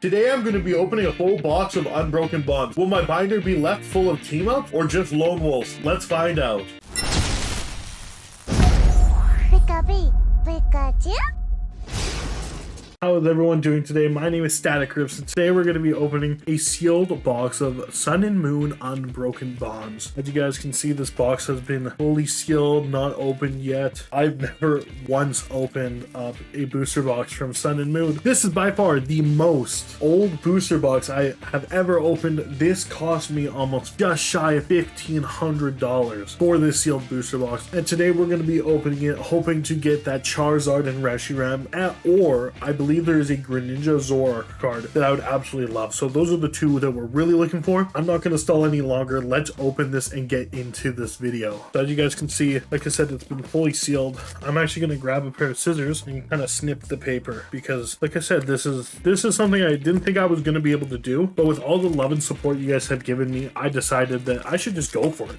Today I'm going to be opening a full box of Unbroken Bonds. Will my binder be left full of team-ups or just lone wolves? Let's find out. Pika-pee, Pikachu? How is everyone doing today? My name is Static Rips, and today we're going to be opening a sealed box of Sun and Moon Unbroken Bonds. As you guys can see, this box has been fully sealed, not opened yet. I've never once opened up a booster box from Sun and Moon. This is by far the most old booster box I have ever opened. This cost me almost just shy of $1,500 for this sealed booster box. And today we're going to be opening it, hoping to get that Charizard and Reshiram, or I believe there is a Greninja Zoroark card that I would absolutely love. So those are the two that we're really looking for. I'm not going to stall any longer. Let's open this and get into this video. So as you guys can see, like I said, it's been fully sealed. I'm actually going to grab a pair of scissors and kind of snip the paper because, like I said, this is something I didn't think I was going to be able to do. But with all the love and support you guys have given me, I decided that I should just go for it.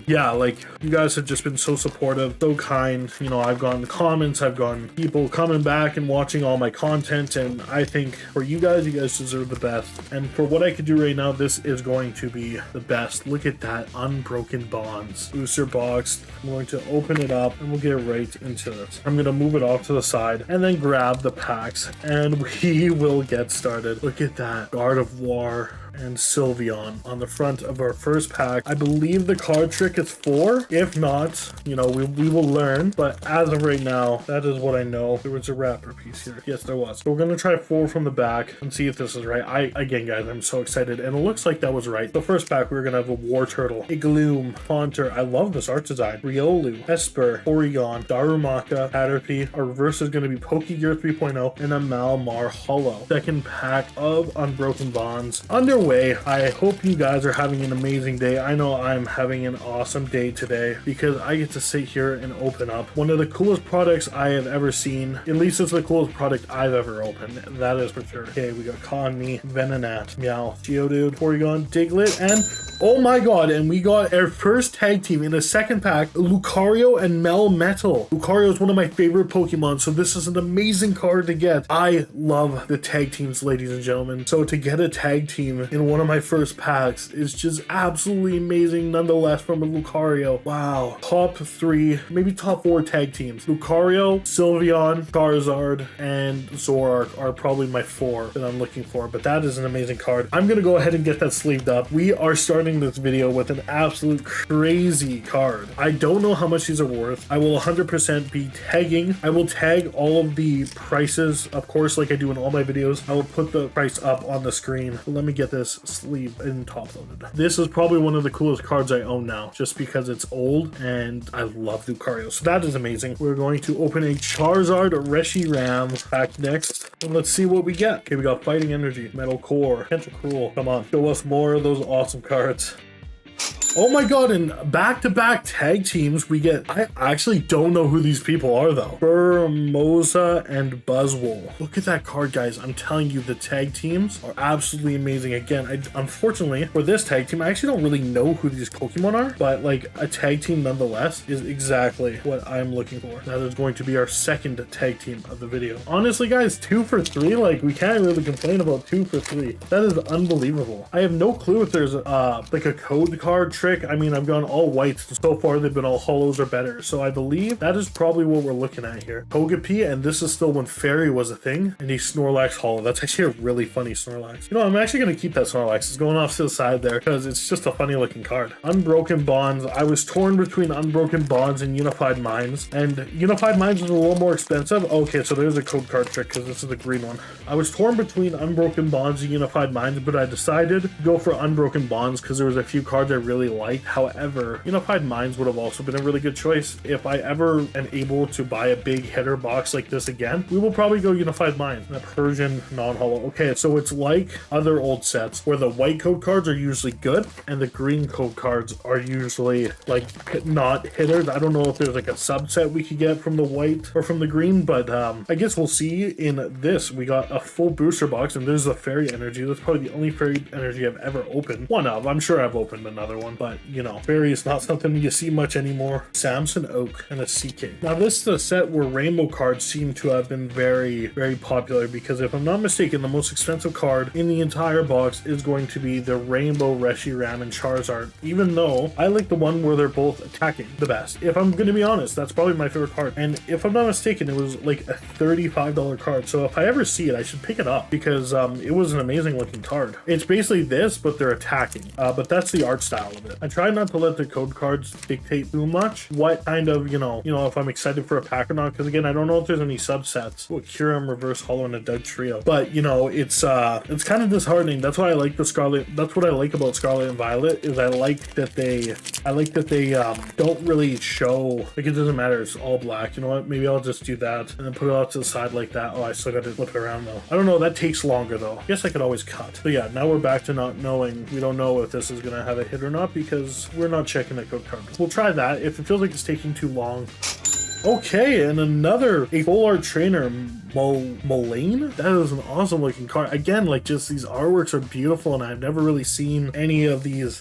Yeah, like you guys have just been so supportive, so kind. You know, I've gotten comments, I've gotten people coming back and watching all my content, and I think for you guys deserve the best. And for what I could do right now, this is going to be the best. Look at that Unbroken Bonds booster box. I'm going to open it up and we'll get right into it. I'm going to move it off to the side and then grab the packs and we will get started. Look at that Gardevoir and Sylveon on the front of our first pack. I believe the card trick is 4. If not, you know, we will learn. But as of right now, that is what I know. There was a wrapper piece here. Yes, there was. So we're going to try 4 from the back and see if this is right. Again, guys, I'm so excited. And it looks like that was right. The first pack, we're going to have a War Turtle, a Gloom, Haunter. I love this art design. Riolu, Esper, Porygon, Darumaka, Caterpie. Our reverse is going to be Pokegear 3.0 and a Malmar Hollow. Second pack of Unbroken Bonds underway. I hope you guys are having an amazing day. I know I'm having an awesome day today because I get to sit here and open up one of the coolest products I have ever seen. At least it's the coolest product I've ever opened. That is for sure. Okay, we got Conme, Venonat, Meow, Geodude, Porygon, Diglett, and oh my god, and we got our first tag team in the second pack, Lucario and Melmetal. Lucario is one of my favorite Pokemon, so this is an amazing card to get. I love the tag teams, ladies and gentlemen. So to get a tag team in one of my first packs is just absolutely amazing nonetheless from a Lucario. Wow. Top 3, maybe top 4 tag teams. Lucario, Sylveon, Charizard, and Zoroark are probably my 4 that I'm looking for, but that is an amazing card. I'm going to go ahead and get that sleeved up. We are starting this video with an absolute crazy card. I don't know how much these are worth. I will 100% be tagging. I will tag all of the prices, of course, like I do in all my videos. I will put the price up on the screen. Let me get this sleeve and top loaded. This is probably one of the coolest cards I own now, just because it's old and I love Lucario. So that is amazing. We're going to open a Charizard Reshiram pack next. And let's see what we get. Okay, we got Fighting Energy, Metal Core, Tentacruel. Come on, show us more of those awesome cards. Oh my god, and back-to-back tag teams we get. I actually don't know who these people are though. Formosa and Buzzwole. Look at that card, guys. I'm telling you, the tag teams are absolutely amazing. Again, unfortunately for this tag team, I actually don't really know who these Pokemon are, but like a tag team nonetheless is exactly what I'm looking for. That is going to be our second tag team of the video. Honestly, guys, 2 for 3, like we can't really complain about 2 for 3. That is unbelievable. I have no clue if there's like a code card trick. I mean, I've gone all whites. So far, they've been all hollows or better. So I believe that is probably what we're looking at here. Togepi, and this is still when Fairy was a thing, and a Snorlax hollow. That's actually a really funny Snorlax. You know, I'm actually going to keep that Snorlax. It's going off to the side there because it's just a funny looking card. Unbroken Bonds. I was torn between Unbroken Bonds and Unified Minds, and Unified Minds is a little more expensive. Okay, so there's a code card trick because this is the green one. I was torn between Unbroken Bonds and Unified Minds, but I decided to go for Unbroken Bonds because there was a few cards I really liked. However, Unified Minds would have also been a really good choice. If I ever am able to buy a big hitter box like this again, we will probably go Unified Minds. That Persian non-hollow. Okay, so it's like other old sets where the white code cards are usually good and the green code cards are usually like not hitters. I don't know if there's like a subset we could get from the white or from the green, but I guess we'll see. In this, we got a full booster box, and there's the Fairy Energy. That's probably the only Fairy Energy I've ever opened. One of. I'm sure I've opened another one. but you know, fairy is not something you see much anymore. Samson Oak and a CK. Now this is a set where rainbow cards seem to have been very, very popular, because if I'm not mistaken, the most expensive card in the entire box is going to be the rainbow Reshiram and Charizard, even though I like the one where they're both attacking the best. If I'm going to be honest, that's probably my favorite card. And if I'm not mistaken, it was like a $35 card. So if I ever see it, I should pick it up, because it was an amazing looking card. It's basically this, but they're attacking. But that's the art style of it. I try not to let the code cards dictate too much what kind of, you know, if I'm excited for a pack or not, because again, I don't know if there's any subsets. Oh, Kyurem, Reverse Hollow, and a Doug Trio. But you know, it's kind of disheartening. That's why I like the Scarlet. That's what I like about Scarlet and Violet, is I like that they don't really show, like, it doesn't matter, it's all black. You know what, maybe I'll just do that and then put it off to the side like that. Oh, I still got to flip it around though. I don't know, that takes longer though. I guess I could always cut. So yeah, now we're back to not knowing. We don't know if this is gonna have a hit or not, because we're not checking the code card. We'll try that. If it feels like it's taking too long. Okay, and a full art trainer, Mullane? That is an awesome looking card. Again, like, just these artworks are beautiful, and I've never really seen any of these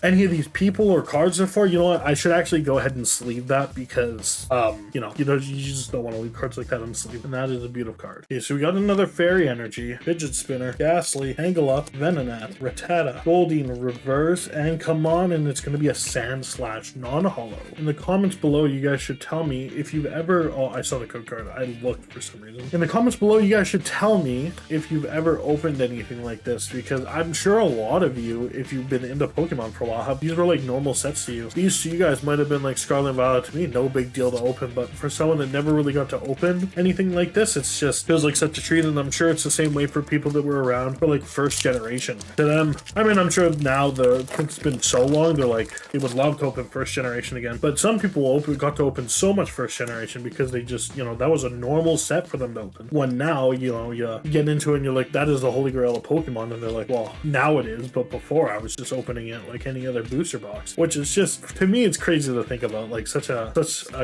people or cards before. You know what? I should actually go ahead and sleeve that, because you just don't want to leave cards like that on sleeve, and that is a beautiful card. Okay, so we got another Fairy Energy, Fidget Spinner, Ghastly, Angle Up, Venonat, Rattata, Goldeen, Reverse, and come on, and it's going to be a Sand/Slash non-hollow. In the comments below, you guys should tell me if you've ever, oh, I saw the code card. I looked for some reason. In the comments below, you guys should tell me if you've ever opened anything like this, because I'm sure a lot of you, if you've been into Pokemon for a while, these were like normal sets to you. These to you guys might have been like Scarlet and Violet to me, no big deal to open, but for someone that never really got to open anything like this, it's just feels like such a treat. And I'm sure it's the same way for people that were around for like first generation. To them, I mean, I'm sure now it's been so long, they're like, they would love to open first generation again. But some people got to open so much first generation because they just, you know, that was a normal set for them to open. When now, you know, you get into it and you're like, that is the holy grail of Pokemon, and they're like, well, now it is, but before I was just opening it like any other booster box, which is just, to me, it's crazy to think about, like such a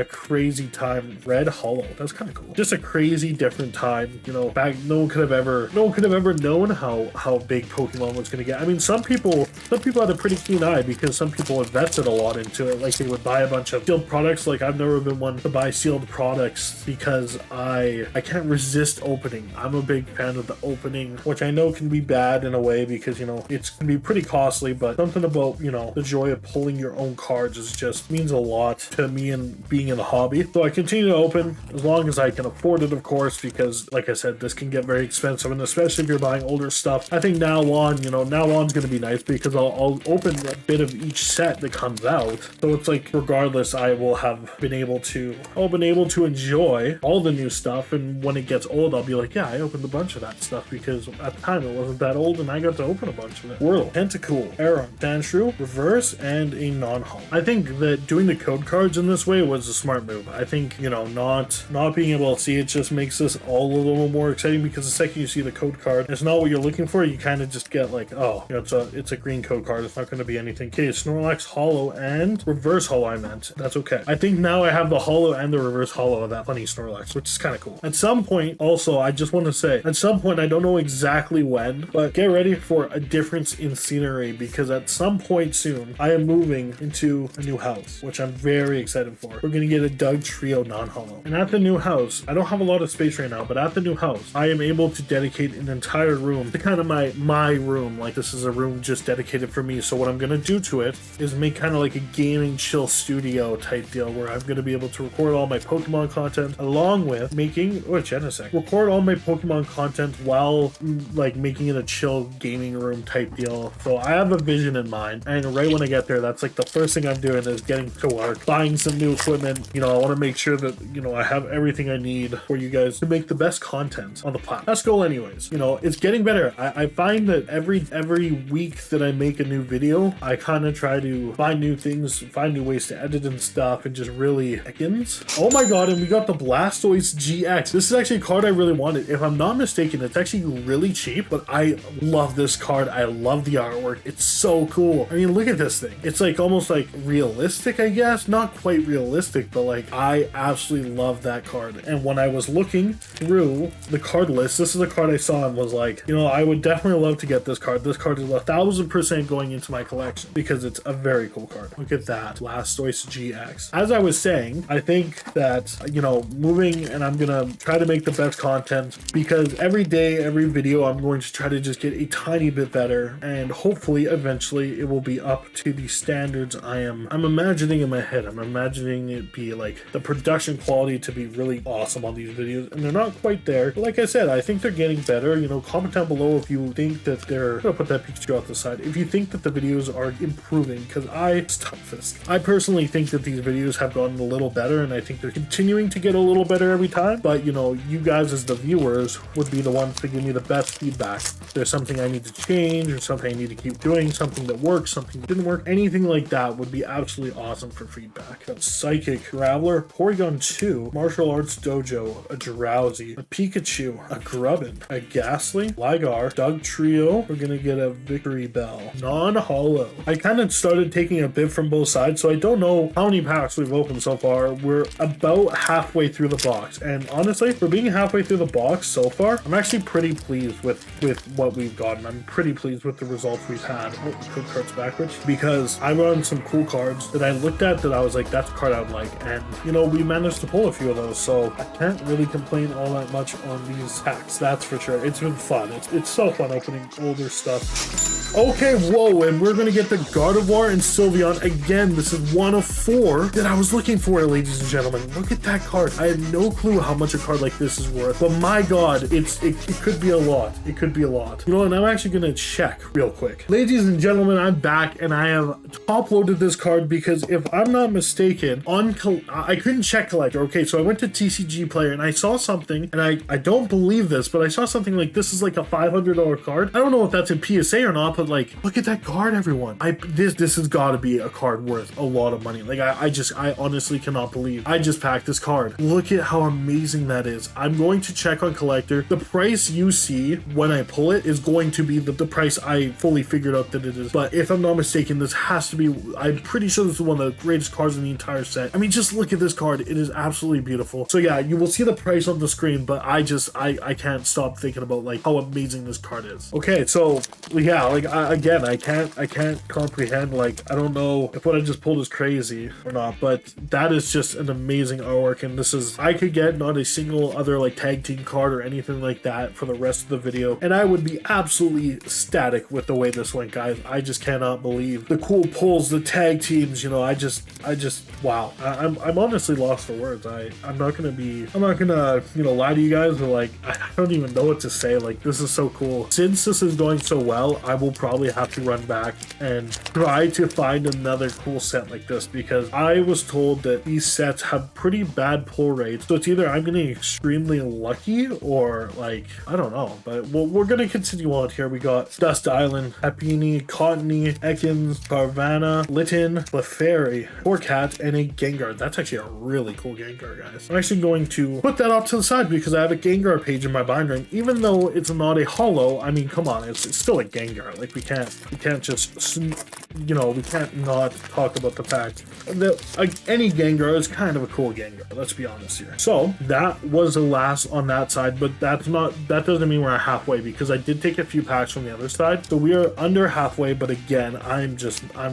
crazy time. Red Hollow, that's kind of cool. Just a crazy different time, you know, back, no one could have ever known how big Pokemon was going to get. I mean, some people had a pretty keen eye, because some people invested a lot into it, like they would buy a bunch of sealed products. Like, I've never been one to buy sealed products because I can't resist opening. I'm a big fan of the opening, which I know can be bad in a way, because, you know, it can be pretty costly, but something about, you know, the joy of pulling your own cards is just means a lot to me and being in the hobby. So I continue to open as long as I can afford it, of course, because like I said, this can get very expensive, and especially if you're buying older stuff. I think now on's going to be nice, because I'll open a bit of each set that comes out. So it's like, regardless, I will have been able to enjoy all the new stuff, and when it gets old, I'll be like, yeah, I opened a bunch of that stuff, because at the time it wasn't that old and I got to open a bunch of it. Whirl, Tentacool, Aron, Sandshrew, Reverse, and a non-hollow. I think that doing the code cards in this way was a smart move. I think, you know, not being able to see it just makes this all a little more exciting, because the second you see the code card, it's not what you're looking for. You kind of just get like, oh, you know, it's a green code card. It's not going to be anything. Okay, Snorlax Hollow and Reverse Hollow, I meant. That's okay. I think now I have the Hollow and the Reverse Hollow of that funny Snorlax, which is kind of cool. At some point, also, I just want to say, at some point, I don't know exactly when, but get ready for a difference in scenery, because at some point soon, I am moving into a new house, which I'm very excited for. We're going to get a Doug Trio non-hollow. And at the new house, I don't have a lot of space right now, but at the new house, I am able to dedicate an entire room to kind of my room. Like, this is a room just dedicated for me. So what I'm going to do to it is make kind of like a gaming chill studio type deal, where I'm going to be able to record all my Pokemon content, along with making, record all my Pokemon content while like making it a chill gaming room type deal. So I have a vision in mind, and right when I get there, that's like the first thing I'm doing is getting to work, buying some new equipment. You know, I want to make sure that, you know, I have everything I need for you guys to make the best content on the platform. That's goal anyways. You know, it's getting better. I find that every week that I make a new video, I kind of try to find new things, find new ways to edit and stuff, and just really seconds. Oh my god, and we got the Blastoise GX. This is actually a card I really wanted. If I'm not mistaken, it's actually really cheap, but I love this card. I love the artwork. It's so cool. I mean, look at this thing. It's like almost like realistic, I guess. Not quite realistic, but like I absolutely love that card. And when I was looking through the card list, this is a card I saw and was like, you know, I would definitely love to get this card. This card is 1,000% going into my collection because it's a very cool card. Look at that. Blastoise GX. As I was saying, I think that, you know, moving, and I'm gonna try to make the best content because every day, every video, I'm going to try to just get a tiny bit better, and hopefully eventually it will be up to the standards I'm imagining in my head. I'm imagining it be like the production quality to be really awesome on these videos, and they're not quite there. But like I said, I think they're getting better. You know, comment down below if you think that they're, I'm gonna put that Pikachu out the side, if you think that the videos are improving, because I personally think that these videos have gotten a little better, and I think they're continuing to get a little better every time. But you know, you guys as the viewers would be the ones to give me the best feedback. If there's something I need to change or something I need to keep doing, something that works, something that didn't work, anything like that would be absolutely awesome for feedback. Got Psychic, Graveler, Porygon 2, Martial Arts Dojo, a Drowsy, a Pikachu, a Grubbin, a Ghastly, Ligar, Doug Trio. We're gonna get a Victory Bell, non-hollow. I kind of started taking a bit from both sides, so I don't know how many packs we've opened so far. We're about halfway through the box, and honestly, for being halfway through the box so far, I'm actually pretty pleased with what we've gotten. I'm pretty pleased with the results we've had. Oh, code cards backwards, because I run some cool cards that I looked at that I was like, that's a card I would like, and you know, we managed to pull a few of those, so I can't really complain all that much on these packs, that's for sure. It's been fun. It's so fun opening older stuff. Okay, whoa, and we're gonna get the Gardevoir and Sylveon again. This is one of 4 that I was looking for, ladies and gentlemen. Look at that card. I had no clue how much a card like this is worth, but my god, it could be a lot. It could be a lot. You know, and I'm actually gonna check real quick. Ladies and gentlemen, I'm back, and I have top loaded this card because if I'm not mistaken, I couldn't check collector. Okay, so I went to TCG Player and I saw something, and I don't believe this, but I saw something like this is like a $500 card. I don't know if that's in PSA or not, but like, look at that card, everyone. This has got to be a card worth a lot of money. Like, I honestly cannot believe I just packed this card. Look at how amazing that is. I'm going to check on collector. The price you see when I pull it is going to be the price I fully figured out that it is. But if I'm not mistaken, this has to be, I'm pretty sure this is one of the greatest cards in the entire set. I mean, just look at this card. It is absolutely beautiful. So yeah, you will see the price on the screen, but I can't stop thinking about like how amazing this card is. Okay, so yeah, like I can't comprehend, like, I don't know if what I just pulled is crazy or not, but that is just an amazing artwork, and this is, I could get not a single other like tag team card or anything like that for the rest of the video, and I would be absolutely ecstatic with the way this went, guys. I just cannot believe the cool pulls, the tag teams, you know, I just wow. I'm honestly lost for words. I'm not gonna, you know, lie to you guys, but like, I don't even know what to say. Like, this is so cool. Since this is going so well, I will probably have to run back and try to find another cool set like this, because I was told that these sets have pretty bad pull rates, so it's either I'm getting extremely lucky or like, I don't know. But we're gonna continue on here. We got Dust Island, Happiny, Cottony, Ekans, Carvanha, Litten, Clefairy, Torcat, and a Gengar. That's actually a really cool Gengar, guys. I'm actually going to put that off to the side because I have a Gengar page in my binder, and even though it's not a holo, I mean, come on, it's still a Gengar. Like, we can't just, you know, we can't not talk about the fact that any Gengar is kind of a cool Gengar. Let's be honest here. So that was the last on that side, but that doesn't mean we're halfway, because I did take a few packs from the other side, so we are under halfway. But again, I'm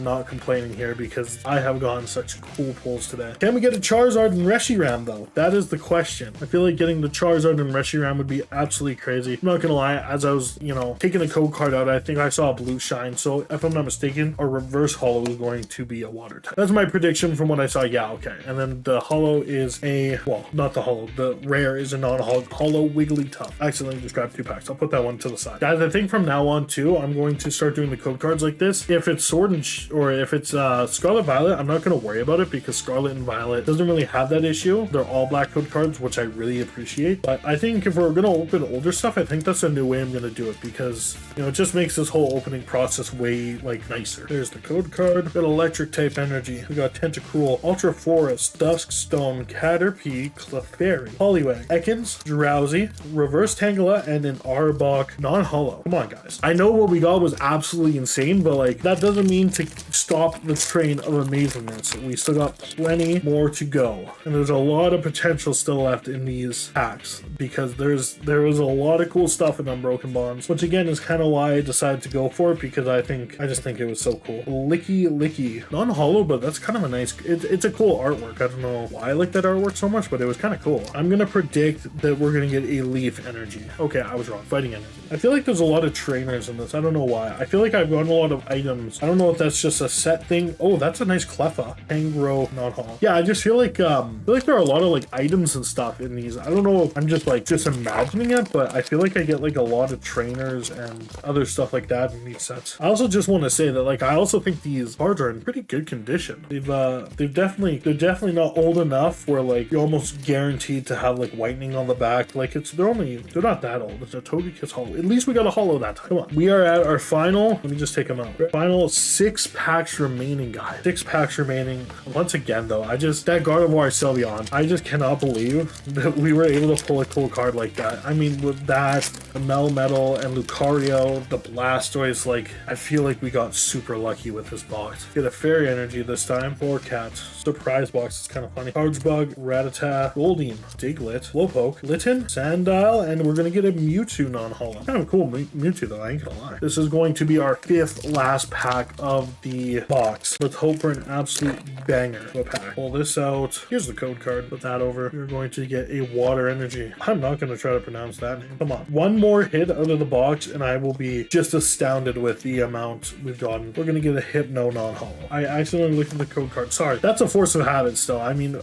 not complaining here because I have gotten such cool pulls today. Can we get a Charizard and Reshiram though? That is the question. I feel like getting the Charizard and Reshiram would be absolutely crazy. I'm not gonna lie, as I was, you know, taking the code card out, I think I saw a blue shine, so if I'm not mistaken, a reverse holo is going to be a water type. That's my prediction from what I saw. Yeah, okay. And then the holo is a, well, not the holo, the rare is a non-holo Wigglytuff. I accidentally just grabbed 2 packs. I'll put that one to the side. Guys, I think from now on too, I'm going to start doing the code cards like this. If it's Sword and or if it's Scarlet Violet, I'm not going to worry about it because Scarlet and Violet doesn't really have that issue. They're all black code cards, which I really appreciate. But I think if we're going to open older stuff, I think that's a new way I'm going to do it, because, you know, it just makes this whole opening process way like nicer. There's the code card. We got electric type energy. We got Tentacruel, Ultra Forest, Duskstone, Caterpie, Clefairy, Poliwag, Ekans, Drowsy, Reverse Tangela, and an Arbok non-hollow. Come on, guys. I know what we got was absolutely insane, but like that doesn't mean to stop the train of amazingness. We still got plenty more to go, and there's a lot of potential still left in these packs because there was a lot of cool stuff in Unbroken Bonds, which again is kind of why I decided to go for it, because I just think it was so cool. Licky, non-hollow, but that's kind of a nice. It's a cool artwork. I don't know why I like that artwork so much, but it was kind of cool. I'm gonna predict that we're gonna get a leaf energy. Okay, I was wrong. Fighting energy. I feel like there's a lot of trainers in this. I don't know why. I feel like I've gotten a lot of items. I don't know if that's just a set thing. Oh, that's a nice Cleffa. Tangrowth, non-hollow. Yeah, I just feel like there are a lot of like items and stuff in these. I don't know if I'm just imagining it, but I feel like I get like a lot of trainers and other stuff like that in these sets. I also just want to say that like I also think these cards are in pretty good condition. They're definitely not old enough where like you're almost guaranteed to have like whitening on the back. Like they're not that old. It's a Togekiss hollow. At least we got a hollow that time. Come on. We are at our final. Let me just take them out. Final 6 packs remaining, guys. 6 packs remaining. Once again though, that Gardevoir Sylveon, I just cannot believe that we were able to pull a cool card like that. I mean, with that, the Melmetal and Lucario, the Blastoise, like I feel like we got super lucky with this box. Get a Fairy Energy this time. 4 cats. Surprise box. It's kind of funny. Chargebug, Rattata, Goldeen, Diglett, Slowpoke, Litten, Sandile, and we're gonna get a Mewtwo non-hollow. Kind of cool Mewtwo though, I ain't gonna lie. This is going to be our 5th last pack of the box. Let's hope for an absolute banger of a pack. Pull this out. Here's the code card. Put that over. We're going to get a Water Energy. I'm not gonna try to pronounce that name. Come on. One more hit out of the box and I will be just astounded with the amount we've gotten. We're gonna get a Hypno non-hollow. I accidentally looked at the code card. Sorry. That's a force of habit still. I mean,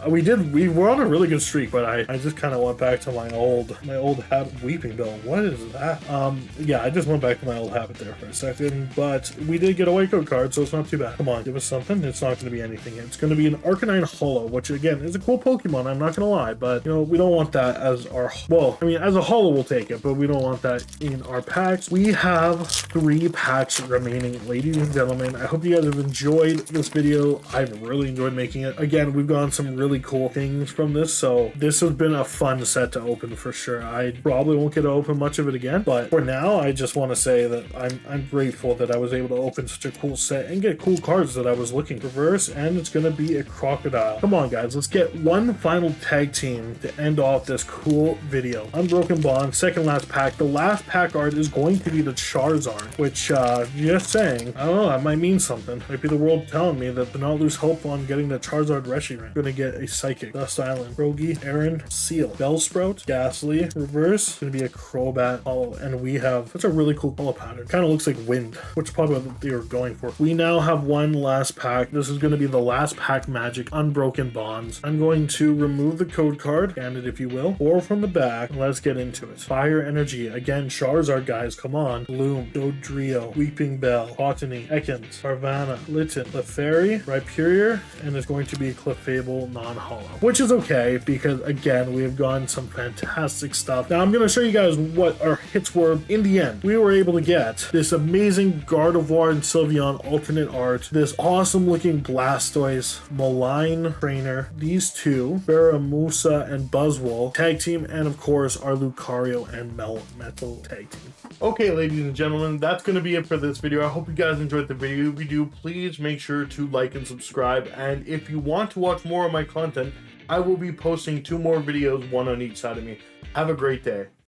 we were on a really good streak, but I just kind of went back to my old habit. Weeping Bell. What is that? Yeah, I just went back to my old habit there for a second, but we did get a white code card, so it's not too bad. Come on, give us something. It's not going to be anything. It's going to be an Arcanine Hollow, which again is a cool Pokemon. I'm not going to lie, but you know, we don't want that as our, well, I mean, as a Hollow we'll take it, but we don't want that in our packs. We have 3 packs remaining, ladies and gentlemen. I hope you guys have enjoyed this video. I've really enjoyed making it. Again, we've gotten some really cool things from this, so this has been a fun set to open for sure. I probably won't get to open much of it again, but for now, I just want to say that I'm grateful that I was able to open such a cool set and get cool cards that I was looking for. Reverse, and it's going to be a Crocodile. Come on, guys, let's get one final tag team to end off this cool video. Unbroken Bond, second last pack. The last pack art is going to be the Charizard, which, just saying, I don't know, that might mean something. Might be the world telling me that to not lose hope on getting the Charizard Reshiram. Gonna get a Psychic, Dust Island, Rogi, Aaron, Seal, Bellsprout, Ghastly, Reverse, gonna be a Crobat Hollow, and we have, that's a really cool color pattern. Kind of looks like wind, which is probably what they were going for. We now have one last pack. This is gonna be the last pack magic, Unbroken Bonds. I'm going to remove the code card, scan it if you will, or from the back, and let's get into it. Fire Energy, again, Charizard, guys, come on. Bloom, Dodrio, Weeping Bell, Botany, Ekans, Carvanha, Litten, Clefairy, Rhyperior, and there's going to be a Clefable non-hollow, which is okay because again we have gotten some fantastic stuff. Now I'm going to show you guys what our hits were in the end. We were able to get this amazing Gardevoir and Sylveon alternate art, this awesome looking Blastoise, Malign Trainer, these 2, Baramusa and Buzzwole tag team, and of course our Lucario and Melmetal tag team. Okay, ladies and gentlemen, that's going to be it for this video. I hope you guys enjoyed the video. If you do, please make sure to like and subscribe. And if you want to watch more of my content, I will be posting 2 more videos, one on each side of me. Have a great day.